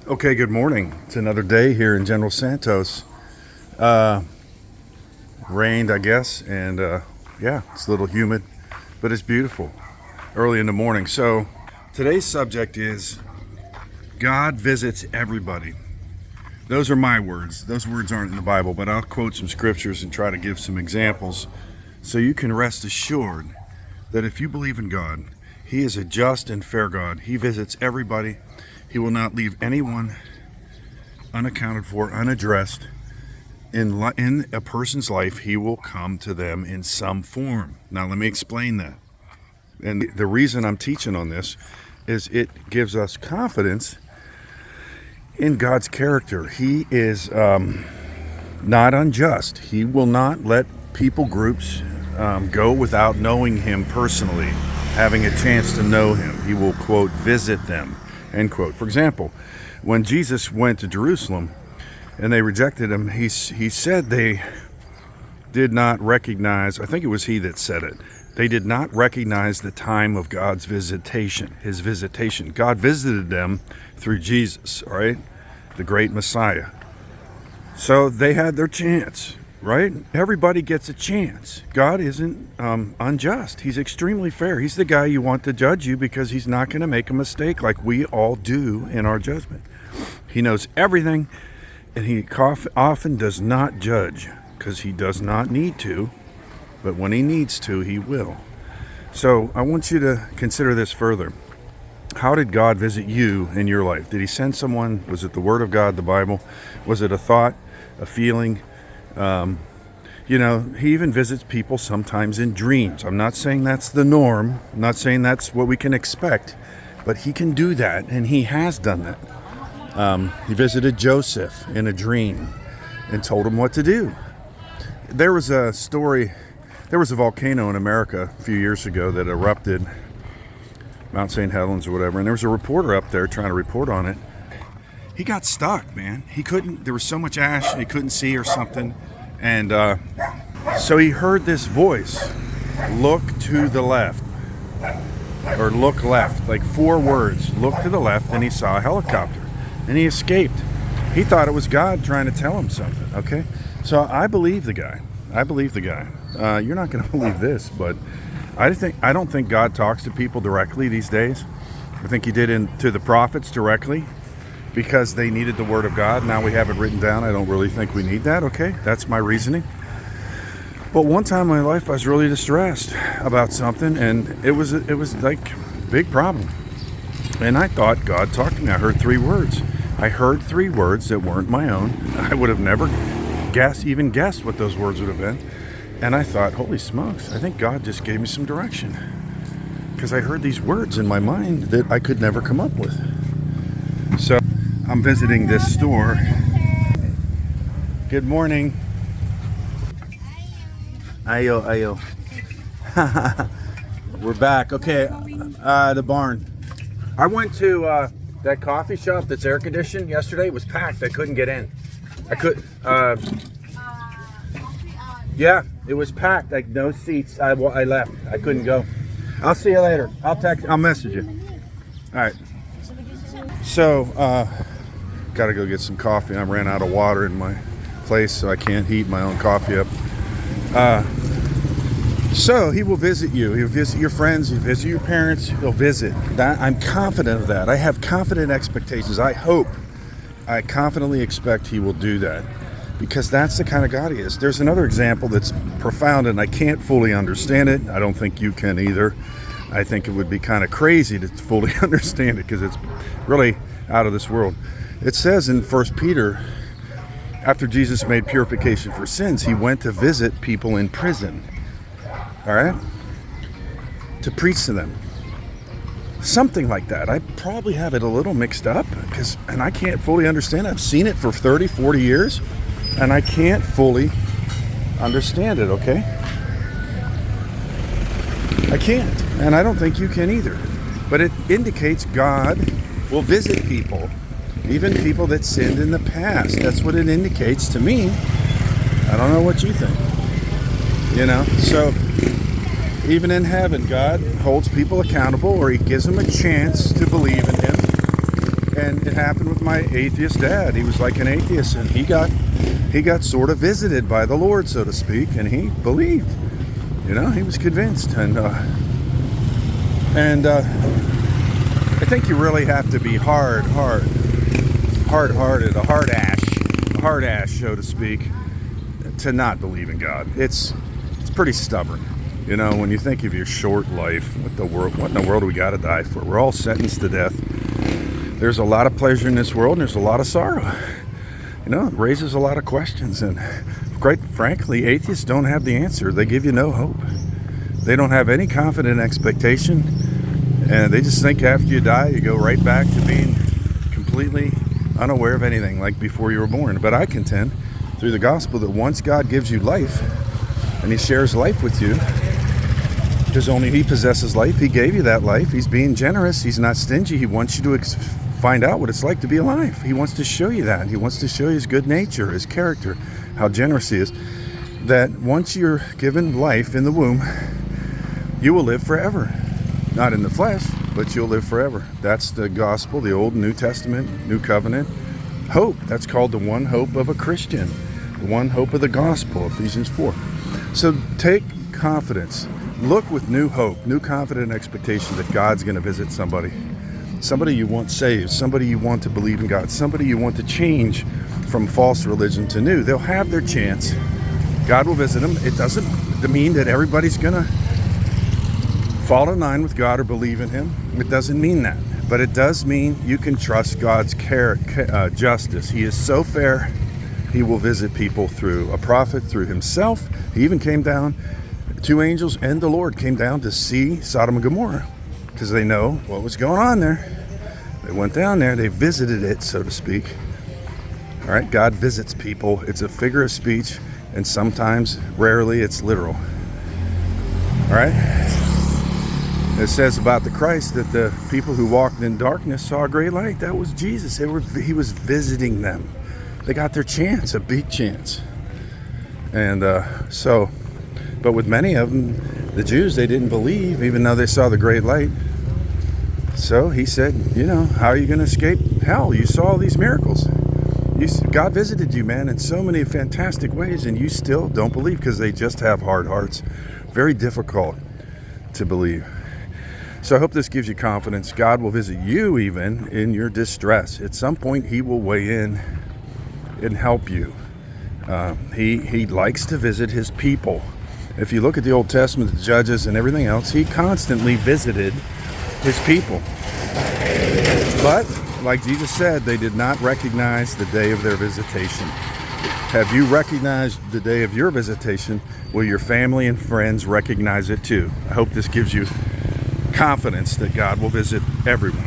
Okay, good morning. It's another day here in General Santos. Rained, I guess, and yeah, it's a little humid, but it's beautiful early in the morning. So today's subject is God visits everybody. Those are my words. Those words aren't in the Bible, but I'll quote some scriptures and try to give some examples so you can rest assured that if you believe in God, He is a just and fair God. He visits everybody. He will not leave anyone unaccounted for, unaddressed. In a person's life, He will come to them in some form. Now, let me explain that. And the reason I'm teaching on this is it gives us confidence in God's character. He is not unjust. He will not let people groups go without knowing Him personally, having a chance to know Him. He will, quote, visit them, end quote. For example, when Jesus went to Jerusalem and they rejected Him, he said they did not recognize, I think it was He that said it, they did not recognize the time of God's visitation, His visitation. God visited them through Jesus, right? The great Messiah. So they had their chance, right? Everybody gets a chance. God isn't unjust. He's extremely fair. He's the guy you want to judge you because He's not going to make a mistake like we all do in our judgment. He knows everything, and He often does not judge because He does not need to, but when He needs to, He will. So I want you to consider this further. How did God visit you in your life? Did He send someone? Was it the Word of God, the Bible? Was it a thought, a feeling? He even visits people sometimes in dreams. I'm not saying that's the norm. I'm not saying that's what we can expect, but He can do that, and He has done that. He visited Joseph in a dream and told him what to do. There was a story, there was a volcano in America a few years ago that erupted, Mount St. Helens or whatever, and there was a reporter up there trying to report on it. He got stuck, man. There was so much ash, he couldn't see or something. And so he heard this voice, look to the left, or look left, like 4 words, look to the left, and he saw a helicopter. And he escaped. He thought it was God trying to tell him something, okay? So I believe the guy. You're not going to believe this, but I don't think God talks to people directly these days. I think He did to the prophets directly because they needed the Word of God. Now we have it written down. I don't really think we need that, okay? That's my reasoning. But one time in my life I was really distressed about something, and it was like a big problem. And I thought God talked to me. I heard 3 words. I heard 3 words that weren't my own. I would have never even guessed what those words would have been. And I thought, holy smokes, I think God just gave me some direction. Because I heard these words in my mind that I could never come up with. So I'm visiting this store. Good morning. Ayo. We're back. Okay, the barn. I went to that coffee shop that's air conditioned yesterday. It was packed. I couldn't get in. Yeah, it was packed. Like no seats. I left. I couldn't go. I'll see you later. I'll message you. All right. So, got to go get some coffee. I ran out of water in my place, so I can't heat my own coffee up. So He will visit you. He'll visit your friends. He'll visit your parents. He'll visit. That I'm confident of that. I have confident expectations. I confidently expect He will do that because that's the kind of God He is. There's another example that's profound, and I can't fully understand it. I don't think you can either. I think it would be kind of crazy to fully understand it because it's really out of this world. It says in 1 Peter, after Jesus made purification for sins, He went to visit people in prison. All right? To preach to them. Something like that. I probably have it a little mixed up and I can't fully understand it. I've seen it for 30, 40 years and I can't fully understand it, okay? I can't. And I don't think you can either. But it indicates God will visit people, even people that sinned in the past. That's what it indicates to me. I don't know what you think. So even in heaven, God holds people accountable, or He gives them a chance to believe in Him. And it happened with my atheist dad. He was like an atheist, and he got sort of visited by the Lord, so to speak, and he believed. He was convinced, and I think you really have to be hard-hearted, a hard ass, so to speak, to not believe in God. It's pretty stubborn. When you think of your short life, what in the world do we got to die for? We're all sentenced to death. There's a lot of pleasure in this world, and there's a lot of sorrow. It raises a lot of questions, and quite frankly, atheists don't have the answer. They give you no hope. They don't have any confident expectation, and they just think after you die, you go right back to being completely unaware of anything like before you were born. But I contend through the gospel that once God gives you life, and he shares life with you, because only he possesses life. He gave you that life. He's being generous. He's not stingy. He wants you to find out what it's like to be alive. He wants to show you that. He wants to show you his good nature, his character, how generous he is. That once you're given life in the womb, you will live forever. Not in the flesh, but you'll live forever. That's the gospel, the Old and New Testament, New Covenant hope. That's called the one hope of a Christian, the one hope of the gospel, Ephesians 4. So take confidence. Look with new hope, new confident expectation that God's going to visit somebody you want saved, somebody you want to believe in God, somebody you want to change from false religion to new. They'll have their chance. God will visit them. It doesn't mean that everybody's going to fall in line with God or believe in him. It doesn't mean that. But it does mean you can trust God's justice. He is so fair. He will visit people through a prophet, through himself. He even came down, 2 angels and the Lord came down to see Sodom and Gomorrah, because they know what was going on there. They went down there, they visited it, so to speak. All right, God visits people. It's a figure of speech, and sometimes, rarely, it's literal. All right? It says about the Christ that the people who walked in darkness saw a great light. That was Jesus. He was visiting them. They got their chance, a big chance. And but with many of them, the Jews, they didn't believe, even though they saw the great light. So he said, how are you going to escape hell? You saw all these miracles. God visited you, man, in so many fantastic ways, and you still don't believe because they just have hard hearts. Very difficult to believe. So I hope this gives you confidence. God will visit you even in your distress. At some point, he will weigh in and help you. He likes to visit his people. If you look at the Old Testament, the Judges and everything else, he constantly visited his people. But, like Jesus said, they did not recognize the day of their visitation. Have you recognized the day of your visitation? Will your family and friends recognize it too? I hope this gives you confidence that God will visit everyone.